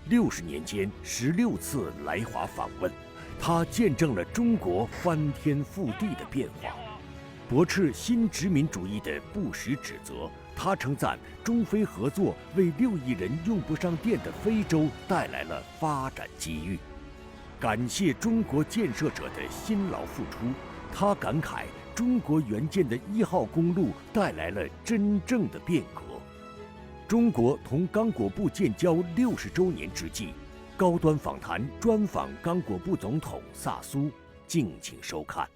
60年间16次来华访问，他见证了中国翻天覆地的变化。驳斥新殖民主义的不实指责，他称赞中非合作为6亿人用不上电的非洲带来了发展机遇。感谢中国建设者的辛劳付出，他感慨中国援建的1号公路带来了真正的变革。中国同刚果部建交60周年之际，高端访谈专访刚果部总统萨苏，敬请收看。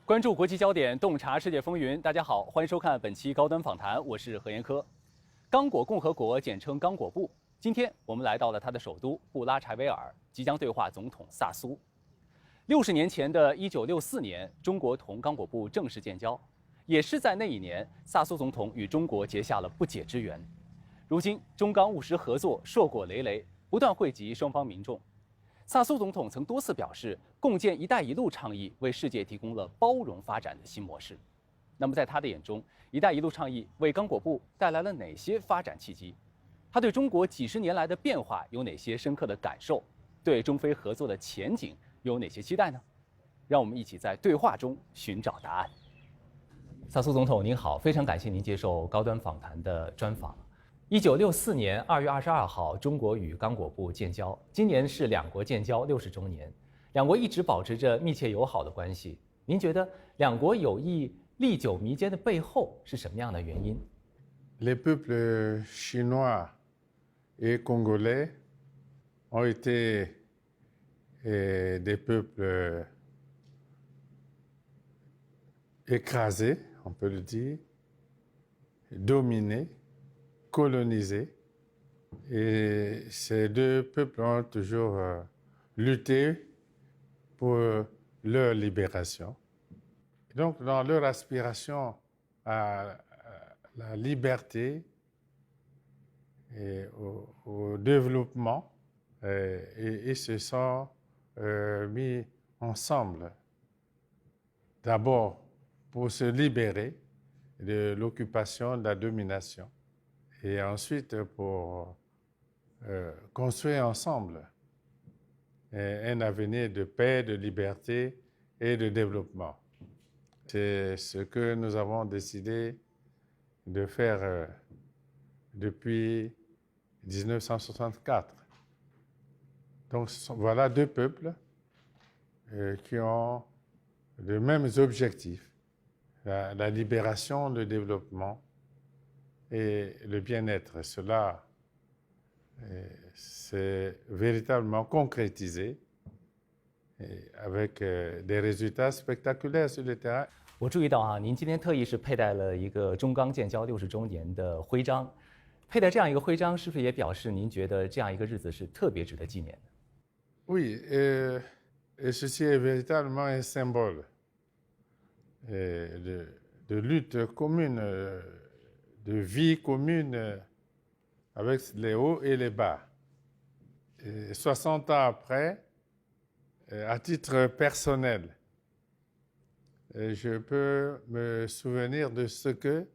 关注国际焦点，洞察世界风云。大家好，欢迎收看本期高端访谈，我是何延科。刚果共和国简称刚果部，今天我们来到了它的首都布拉柴维尔，即将对话总统萨苏。60年前的1964年，中国同刚果部正式建交，也是在那一年，萨苏总统与中国结下了不解之缘。如今，中刚务实合作硕果累累，不断惠及双方民众。萨苏总统曾多次表示，共建“一带一路”倡议为世界提供了包容发展的新模式。那么，在他的眼中，“一带一路”倡议为刚果部带来了哪些发展契机？他对中国几十年来的变化有哪些深刻的感受？对中非合作的前景有哪些期待呢？让我们一起在对话中寻找答案。萨苏总统您好，非常感谢您接受高端访谈的专访。1964年2月22号，中国与刚果部建交，今年是两国建交60周年，两国一直保持着密切友好的关系。您觉得两国友谊历久弥坚的背后是什么样的原因？ Les peuples chinois et congolais ont été des peuples écrasés, on peut le dire, dominés, colonisés. Et ces deux peuples ont toujours lutté pour leur libération. Donc, dans leur aspiration à la liberté et au développement, ils se sont mis ensemble, d'abord pour se libérer de l'occupation, de la domination, et ensuite pour construire ensemble un avenir de paix, de liberté et de développement. C'est ce que nous avons décidé de faire depuis 1964. Donc voilà deux peuples qui ont les mêmes objectifs, la libération, le développement et le bien-être. Cela s'est véritablement concrétisé avec des résultats spectaculaires sur le terrain. 我注意到啊，您今天特意是佩戴了一个中刚建交60周年的徽章，佩戴这样一个徽章，是不是也表示您觉得这样一个日子是特别值得纪念的？ Oui, et ceci est véritablement un symbole de lutte commune, de vie commune avec les hauts et les bas. Et 60 ans après, à titre personnel, je peux me souvenir de ce que,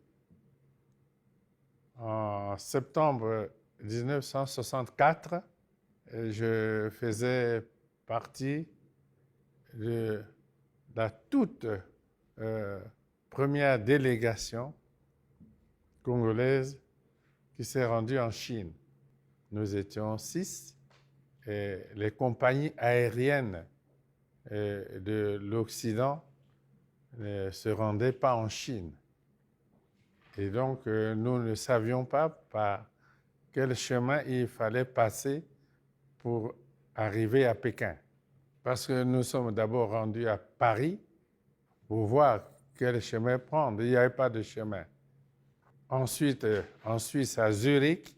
en septembre 1964, je faisais partie de la toute première délégation congolaise qui s'est rendue en Chine. Nous étions 6 et les compagnies aériennes de l'Occident ne se rendaient pas en Chine. Et donc, nous ne savions pas par quel chemin il fallait passer pour arriver à Pékin. Parce que nous sommes d'abord rendus à Paris pour voir quel chemin prendre. Il n'y avait pas de chemin. Ensuite, en Suisse, à Zurich,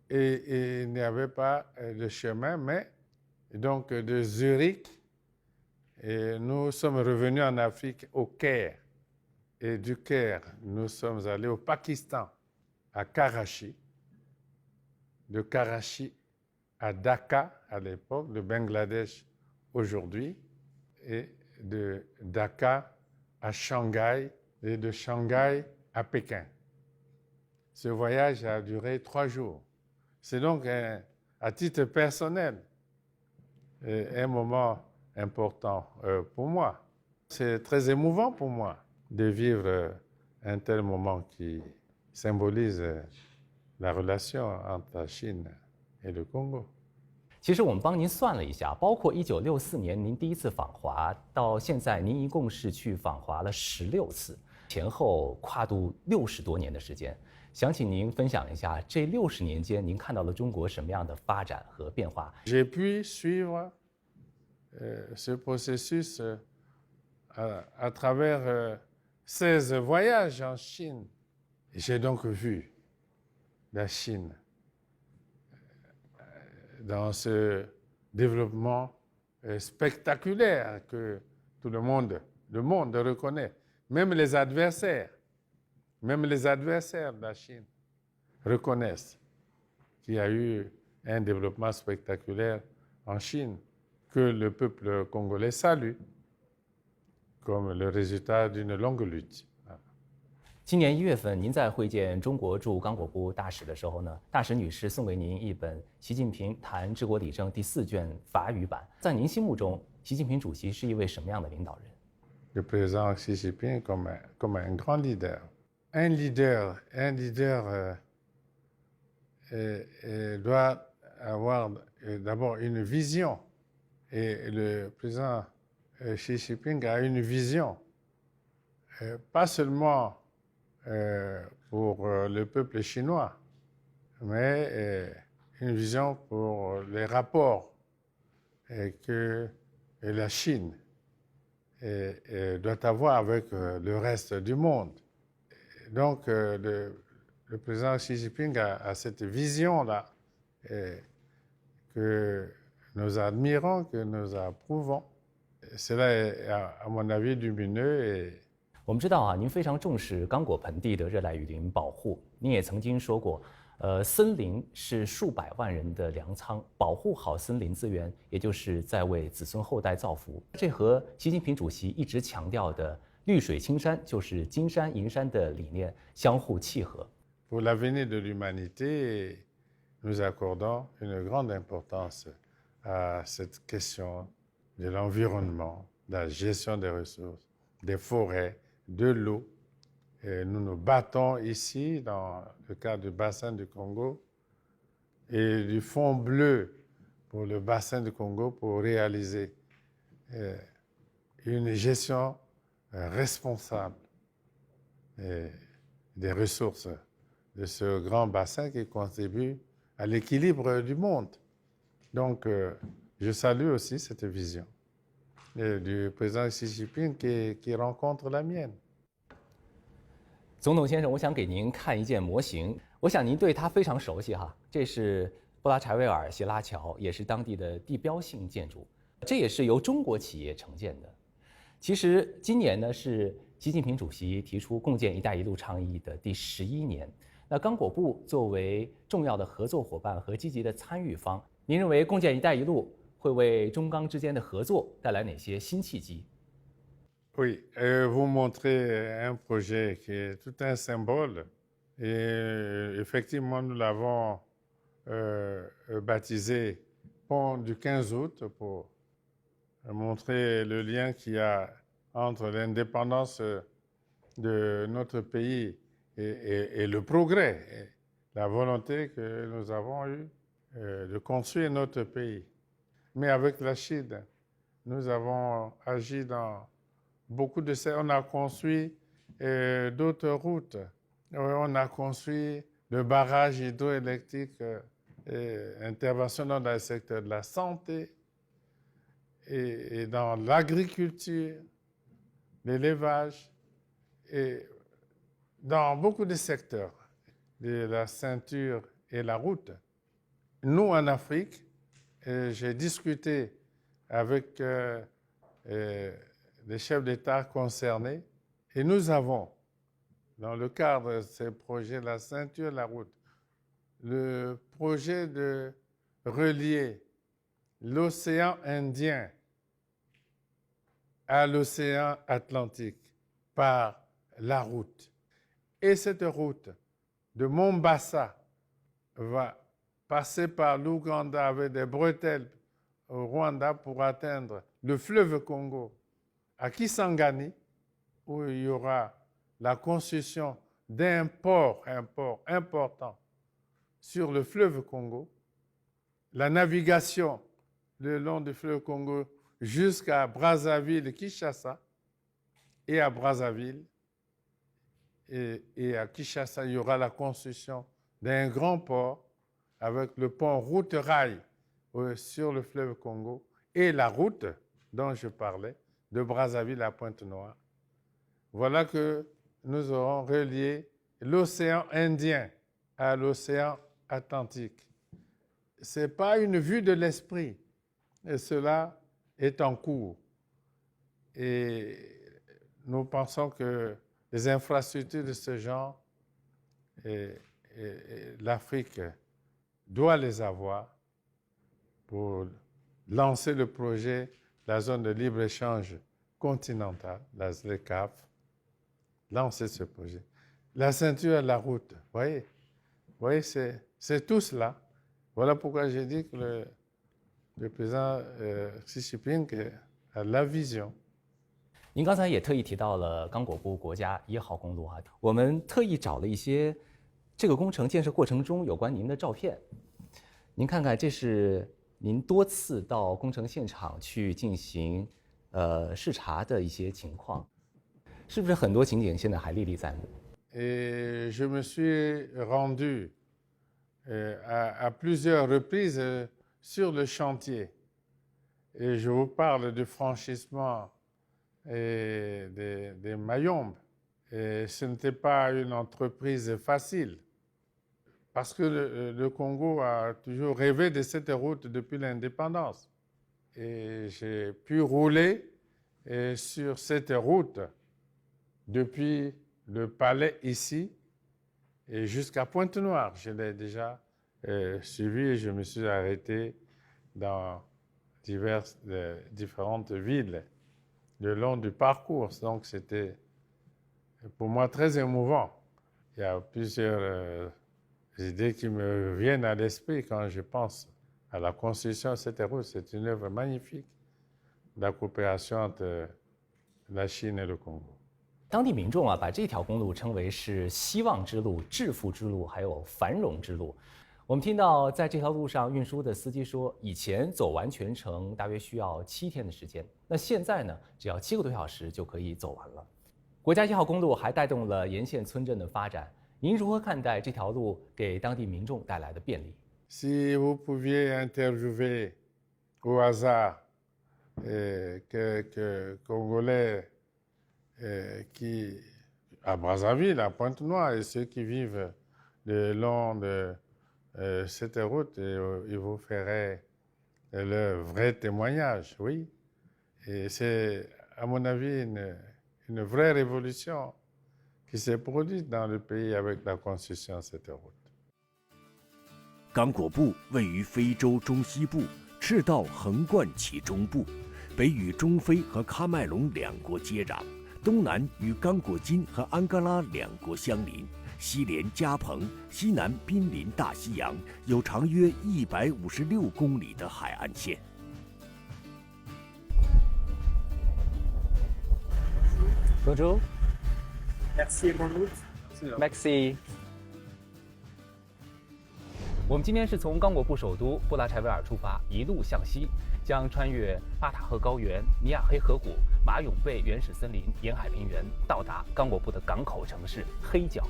et il n'y avait pas de chemin, mais donc de Zurich, et nous sommes revenus en Afrique au Caire. Et du Caire, nous sommes allés au Pakistan, à Karachi. De Karachi à Dhaka à l'époque, de Bangladesh aujourd'hui, et de Dhaka à Shanghai et de Shanghai à Pékin. Ce voyage a duré 3 jours. C'est donc, à titre personnel, un moment important pour moi. C'est très émouvant pour moi de vivre un tel moment qui symbolise la relation entre la Chine et le Congo。其实我们帮您算了一下，包括1964年您第一次访华，到现在您一共是去访华了16次，前后跨度60多年的时间。想请您分享一下这60年间您看到了中国什么样的发展和变化。J'ai pu suivre ce processus à travers 16 voyages en Chine. J'ai donc vu la Chine dans ce développement spectaculaire que tout le monde reconnaît. Même les adversaires de la Chine reconnaissent qu'il y a eu un développement spectaculaire en Chine que le peuple congolais salue comme le résultat d'une longue lutte. 今年1月份，您在会见中国驻刚果部大使的时候呢，大使女士送给您一本《习近平谈治国理政》第4卷法语版。在您心目中，习近平主席是一位什么样的领导人？ Le président Xi Jinping comme un grand leader. Un leader doit avoir d'abord une vision. Et le président Xi Jinping a une vision, pas seulement pour le peuple chinois, mais une vision pour les rapports que la Chine doit avoir avec le reste du monde. Donc, le président Xi Jinping a cette vision-là que nous admirons, que nous approuvons. Cela est, à mon avis, lumineux et 我们知道啊，您非常重视刚果盆地的热带雨林保护。您也曾经说过，森林是数百万人的粮仓，保护好森林资源，也就是在为子孙后代造福。这和习近平主席一直强调的“绿水青山就是金山银山”的理念相互契合。Pour l'avenir de l'humanité, nous accordons une grande importance à cette question de l'environnement, de la gestion des ressources, des forêts, de l'eau. Et nous nous battons ici dans le cadre du bassin du Congo et du Fonds bleu pour le bassin du Congo pour réaliser une gestion responsable des ressources de ce grand bassin qui contribue à l'équilibre du monde. Donc, je salue aussi cette vision du président Xi Jinping qui rencontre la mienne. 总统先生，我想给您看一件模型，我想您对它非常熟悉哈。这是布拉柴维尔斜拉桥，也是当地的地标性建筑，这也是由中国企业承建的。其实今年呢是习近平主席提出共建“一带一路”倡议的第11年。那刚果部作为重要的合作伙伴和积极的参与方，您认为共建“一带一路”会为中刚之间的合作带来哪些新契机？ Oui, vous montrez un projet qui est tout un symbole et effectivement nous l'avons baptisé Pont du 15 août pour montrer le lien qu'il y a entre l'indépendance de notre pays et le progrès, et la volonté que nous avons eue de construire notre pays. Mais avec la Chine, nous avons agi dans beaucoup de ça. On a construit d'autres routes. On a construit le barrage hydroélectrique, intervention dans le secteur de la santé et dans l'agriculture, l'élevage et dans beaucoup de secteurs de la ceinture et la route. Nous, en Afrique, j'ai discuté avec les chefs d'État concernés et nous avons, dans le cadre de ces projets, la ceinture, la route, le projet de relier l'océan Indien à l'océan Atlantique par la route. Et cette route de Mombasa va passer par l'Ouganda avec des bretelles au Rwanda pour atteindre le fleuve Congo à Kisangani, où il y aura la construction d'un port important sur le fleuve Congo, la navigation le long du fleuve Congo jusqu'à Brazzaville, Kinshasa, et à Brazzaville. Et à Kinshasa, il y aura la construction d'un grand port avec le pont route-rail sur le fleuve Congo et la route dont je parlais, de Brazzaville à Pointe-Noire. Voilà que nous aurons relié l'océan Indien à l'océan Atlantique. Ce n'est pas une vue de l'esprit, et cela est en cours. Et nous pensons que les infrastructures de ce genre, l'Afrique doit les avoir pour lancer le projet de la zone de libre-échange continentale, la ZLECAf, lancer ce projet. La ceinture et la route, vous voyez, c'est tout cela. Voilà pourquoi j'ai dit que le président Xi Jinping a la vision。您刚才也特意提到了刚果部国家1号公路啊，我们特意找了一些这个工程建设过程中有关您的照片。您看看，这是您多次到工程现场去进行视察的一些情况，是不是很多情景现在还历历在目？ Et je me suis rendu à plusieurs reprises sur le chantier. Et je vous parle du franchissement des Mayombes. Et ce n'était pas une entreprise facile, parce que le Congo a toujours rêvé de cette route depuis l'indépendance. Et j'ai pu rouler sur cette route depuis le palais ici et jusqu'à Pointe-Noire. Je l'ai déjà suivi et je me suis arrêté dans différentes villes le long du parcours. Donc c'était pour moi très émouvant. Il y a plusieurs idées qui me viennent à l'esprit quand je pense à la construction de cette route. C'est une œuvre magnifique de la coopération entre la Chine et le Congo. 当地民众啊，把这条公路称为是希望之路、致富之路，还有繁荣之路。我们听到在这条路上运输的司机说，以前走完全程大约需要7天的时间，那现在呢，只要7个多小时就可以走完了。国家1号公路还带动了沿线村镇的发展。您如何看待这条路给当地民众带来的便利？ Si vous pouviez interviewer au hasard quelques Congolais qui, à Brazzaville, à Pointe-Noire, et ceux qui vivent le long de cette route, ils vous feraient leur vrai témoignage, oui. Et c'est, à mon avis, une vraie révolution qui s'est produite dans le pays avec la construction de cette route. 刚果部位于非洲中西部，赤道横贯其中部，北与中非和喀麦隆2国接壤，东南与刚果金和安哥拉2国相邻，西连加蓬，西南濒临大西洋，有长约156公里的海岸线。 Bonjour. Merci et bonne route. Maxi。我们今天是从刚果部首都布拉柴维尔出发，一路向西，将穿越巴塔赫高原、尼亚黑河谷、马永贝原始森林、沿海平原，到达刚果部的港口城市黑角。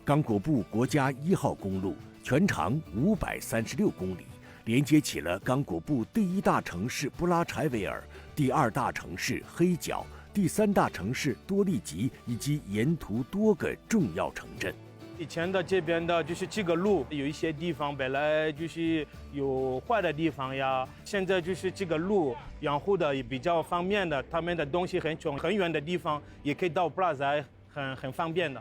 刚果部国家1号公路全长536公里，连接起了刚果部第1大城市布拉柴维尔、第2大城市黑角、第3大城市多利吉以及沿途多个重要城镇。 以前的这边的就是这个路，有一些地方本来就是有坏的地方呀，现在就是这个路养护的也比较方便的，他们的东西从很远的地方也可以到布拉柴，很方便的。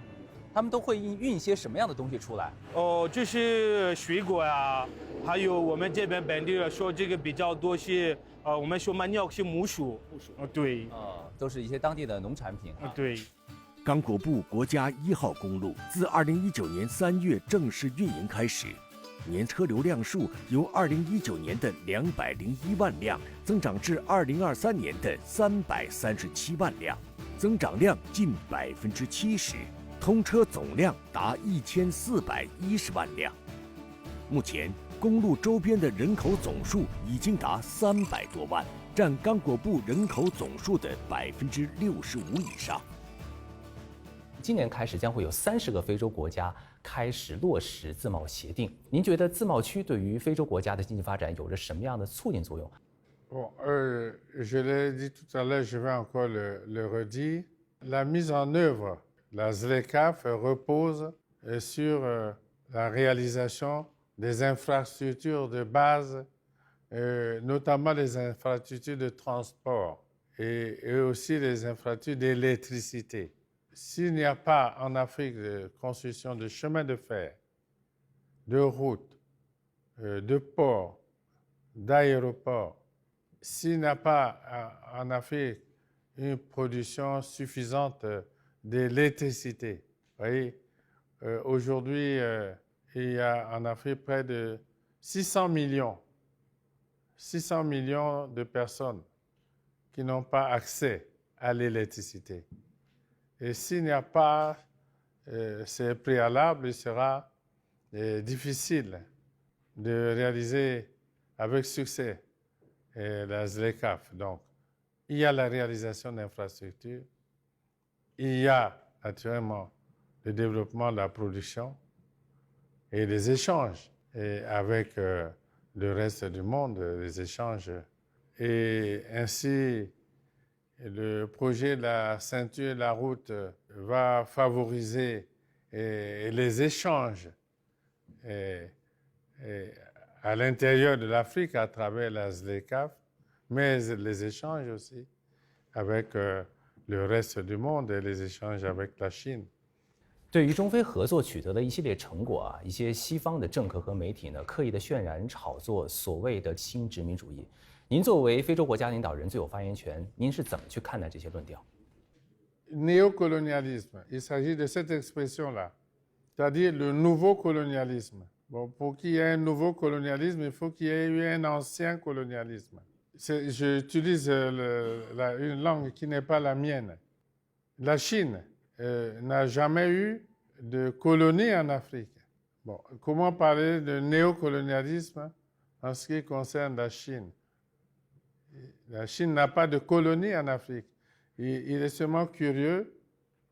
他们都会运一些什么样的东西出来？哦，就是水果呀，还有我们这边本地的说这个比较多是我们说manioc是木薯，对，都是一些当地的农产品。对。刚果布国家1号公路自2019年3月正式运营开始，年车流量数由2019年的201万辆增长至2023年的337万辆，增长量近70%，通车总量达1410万辆。目前，公路周边的人口总数已经达300多万，占刚果布人口总数的65%以上。今年开始，将会有30个非洲国家开始落实自贸协定。您觉得自贸区对于非洲国家的经济发展有着什么样的促进作用？ Bon, je l'ai dit tout à l'heure, je vais encore le redire. La mise en œuvre, la ZLECAf repose sur la réalisation des infrastructures de base, notamment les infrastructures de transport et aussi les infrastructures d'électricité. S'il n'y a pas en Afrique de construction de chemins de fer, de routes, de ports, d'aéroports, s'il n'y a pas en Afrique une production suffisante d'électricité, vous voyez, aujourd'hui, il y a en Afrique près de 600 millions de personnes qui n'ont pas accès à l'électricité. Et s'il n'y a pas ces préalables, il sera difficile de réaliser avec succès la ZLECAf. Donc, il y a la réalisation d'infrastructures, il y a naturellement le développement de la production et les échanges avec le reste du monde, les échanges. Et ainsi, le projet de la ceinture de la route va favoriser les échanges à l'intérieur de l'Afrique à travers la ZLECAf, mais les échanges aussi avec le reste du monde et les échanges avec la Chine. 对于中非合作取得的一系列成果啊，一些西方的政客和媒体呢，刻意的渲染炒作所谓的新殖民主义。您作为非洲国家领导人最有发言权，您是怎么去看待这些论调？ Néocolonialisme, il s'agit de cette expression-là, c'est-à-dire le nouveau colonialisme. Bon, pour qu'il y ait un nouveau colonialisme, il faut qu'il y ait eu un ancien colonialisme. J'utilise une langue qui n'est pas la mienne. La Chine n'a jamais eu de colonie en Afrique. Bon, comment parler de néocolonialisme en ce qui concerne la Chine? La Chine n'a pas de colonie en Afrique. Il est seulement curieux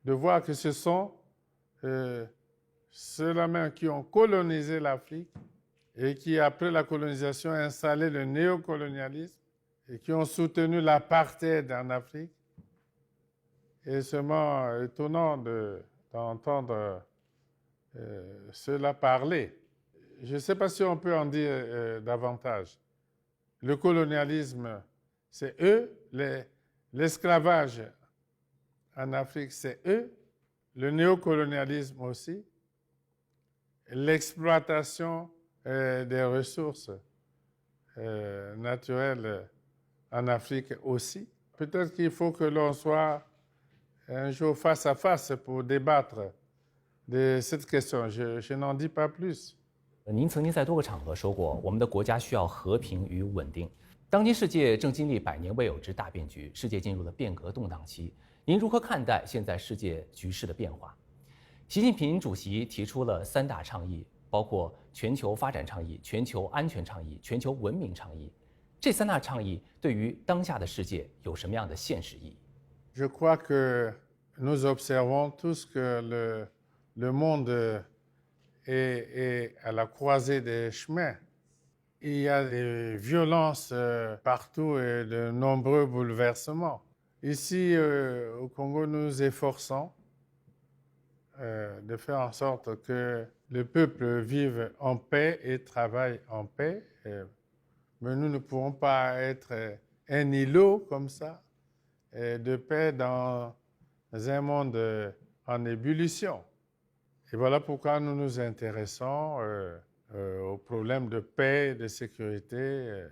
de voir que ce sont ceux-là même qui ont colonisé l'Afrique et qui, après la colonisation, ont installé le néocolonialisme et qui ont soutenu l'apartheid en Afrique. Il est seulement étonnant d'entendre ceux-là parler. Je ne sais pas si on peut en dire davantage. Le colonialisme, c'est eux. L'esclavage en Afrique, c'est eux. Le néocolonialisme aussi. L'exploitation des ressources naturelles en Afrique aussi. Peut-être qu'il faut que l'on soit un jour face à face pour débattre de cette question. Je n'en dis pas plus. 您曾经在多个场合说过，我们的国家需要和平与稳定。当今世界正经历100年未有之大变局，世界进入了变革动荡期。您如何看待现在世界局势的变化？习近平主席提出了3大倡议，包括全球发展倡议、全球安全倡议、全球文明倡议。这3大倡议对于当下的世界有什么样的现实意义？ Je crois que nous observons tous que le monde est à la croisée des chemins. Il y a des violences partout et de nombreux bouleversements. Ici, au Congo, nous nous efforçons de faire en sorte que le peuple vive en paix et travaille en paix. Mais nous ne pouvons pas être un îlot comme ça, de paix dans un monde en ébullition. Et voilà pourquoi nous nous intéressons aux problèmes de paix, de sécurité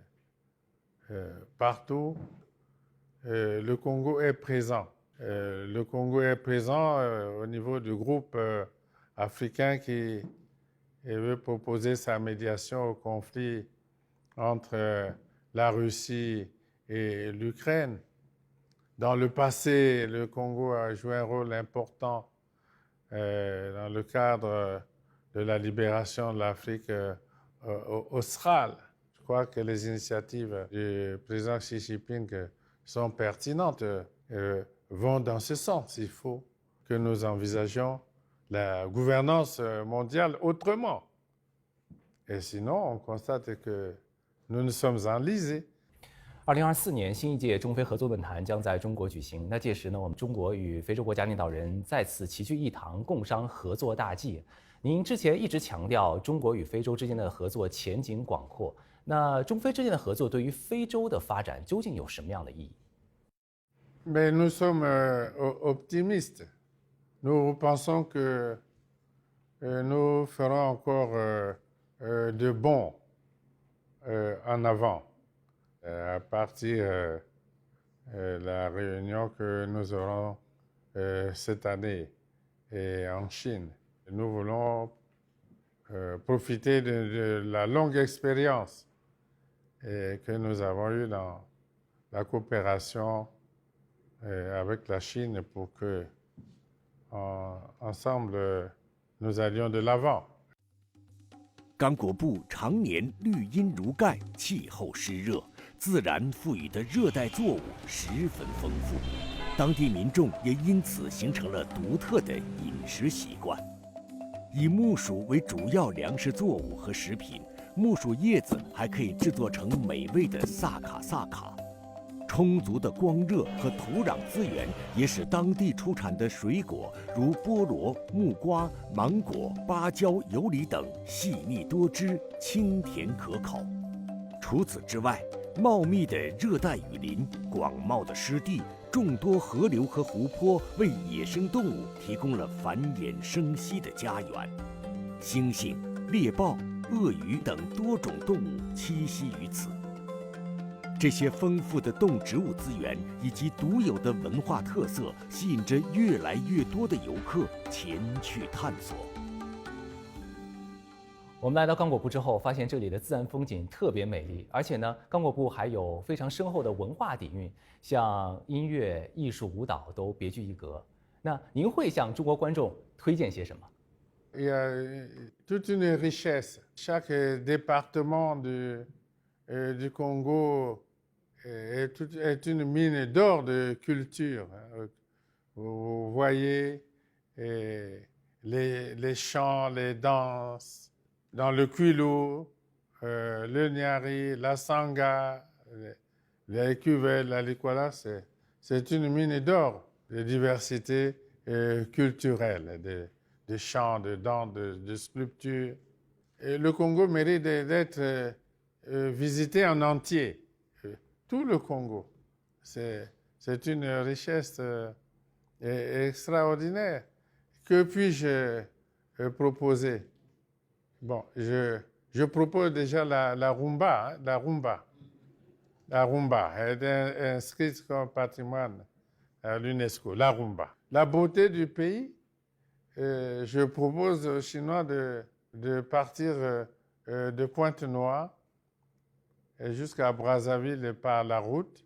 partout, le Congo est présent. Le Congo est présent au niveau du groupe africain qui veut proposer sa médiation au conflit entre la Russie et l'Ukraine. Dans le passé, le Congo a joué un rôle important dans le cadre de la libération de l'Afrique australe. Je crois que les initiatives du président Xi Jinping sont pertinentes, vont dans ce sens. Il faut que nous envisagions la gouvernance mondiale autrement. Et sinon, on constate que nous nous sommes enlisés. 2024年新一届中非合作论坛将在中国举行。那届时呢，我们中国与非洲国家领导人再次齐聚一堂，共商合作大计。您之前一直强调中国与非洲之间的合作前景广阔，那中非之间的合作对于非洲的发展究竟有什么样的意义？ Mais nous sommes optimistes. Nous pensons que nous ferons encore de bons en avant à partir de la réunion que nous aurons cette année en Chine. Nous voulons profiter de la longue expérience que nous avons eue dans la coopération avec la Chine pour que ensemble nous allions de l'avant. 刚果部常年绿荫如盖，气候湿热，自然赋予的热带作物十分丰富，当地民众也因此形成了独特的饮食习惯。以木薯为主要粮食作物和食品，木薯叶子还可以制作成美味的萨卡萨卡。 充足的光热和土壤资源也使当地出产的水果如菠萝、木瓜、芒果、芭蕉、油梨等细腻多汁、清甜可口。除此之外，茂密的热带雨林、广袤的湿地、众多河流和湖泊为野生动物提供了繁衍生息的家园。猩猩、猎豹、鳄鱼等多种动物栖息于此。 这些丰富的动植物资源以及独有的文化特色，吸引着越来越多的游客前去探索。我们来到刚果部之后，发现这里的自然风景特别美丽，而且呢，刚果部还有非常深厚的文化底蕴，像音乐、艺术、舞蹈都别具一格。那您会向中国观众推荐些什么？ Il y a toute une richesse. Chaque département du Congo est une mine d'or de culture. Vous voyez les chants, les danses, dans le Kwilu, le Nyari, la Sanga, les Cuvel, la Likwala, c'est une mine d'or de diversité culturelle, de chants, de danses, de sculptures. Et le Congo mérite d'être visité en entier. Tout le Congo. C'est une richesse extraordinaire. Que puis-je proposer? Bon, je propose déjà la rumba. Hein, la rumba est inscrite comme patrimoine à l'UNESCO. La rumba. La beauté du pays, je propose aux Chinois de partir de Pointe-Noire jusqu'à Brazzaville par la route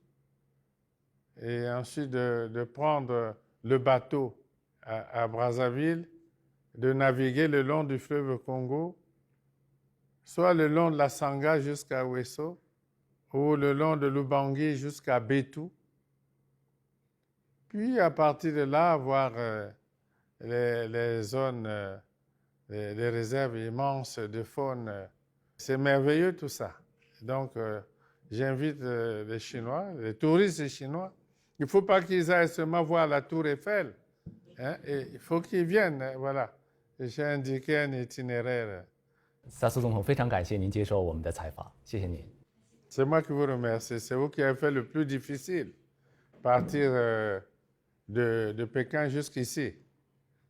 et ensuite de prendre le bateau à Brazzaville, de naviguer le long du fleuve Congo, soit le long de la Sanga jusqu'à Ouesso ou le long de l'Ubangi jusqu'à Betou. Puis à partir de là, voir les zones, les réserves immenses de faune. C'est merveilleux tout ça. Donc, j'invite les Chinois, les touristes chinois. Il ne faut pas qu'ils aillent seulement voir la tour Eiffel. Hein, et il faut qu'ils viennent, voilà. J'ai indiqué un itinéraire. 萨苏总统，非常感谢您接受我们的采访，谢谢您。 C'est moi qui vous remercie. C'est vous qui avez fait le plus difficile. Partir de Pékin jusqu'ici.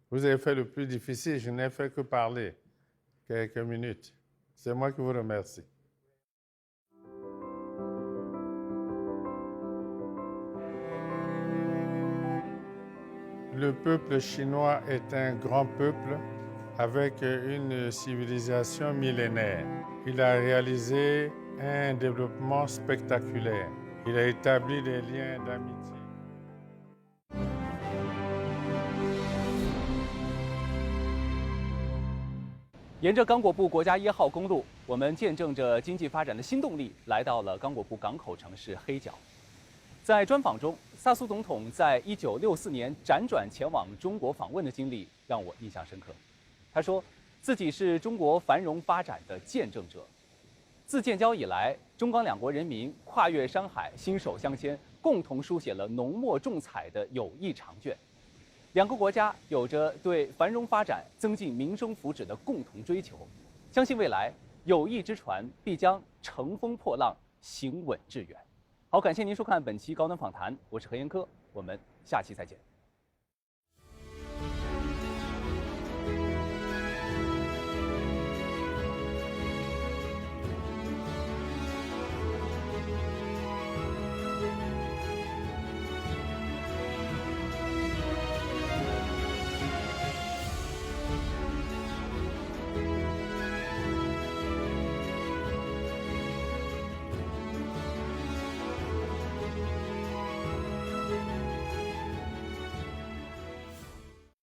Vous avez fait le plus difficile. Je n'ai fait que parler quelques minutes. C'est moi qui vous remercie. Le peuple chinois est un grand peuple avec une civilisation millénaire. Il a réalisé un développement spectaculaire. Il a établi des liens d'amitié. 沿着刚果布国家1号公路，我们见证着经济发展的新动力，来到了刚果布港口城市黑角。在专访中，萨苏总统在1964年辗转前往中国访问的经历让我印象深刻。他说，自己是中国繁荣发展的见证者。自建交以来，中港两国人民跨越山海，心手相牵，共同书写了浓墨重彩的友谊长卷。 两个国家有着对繁荣发展、增进民生福祉的共同追求，相信未来友谊之船必将乘风破浪，行稳致远。好，感谢您收看本期高端访谈，我是何延科，我们下期再见。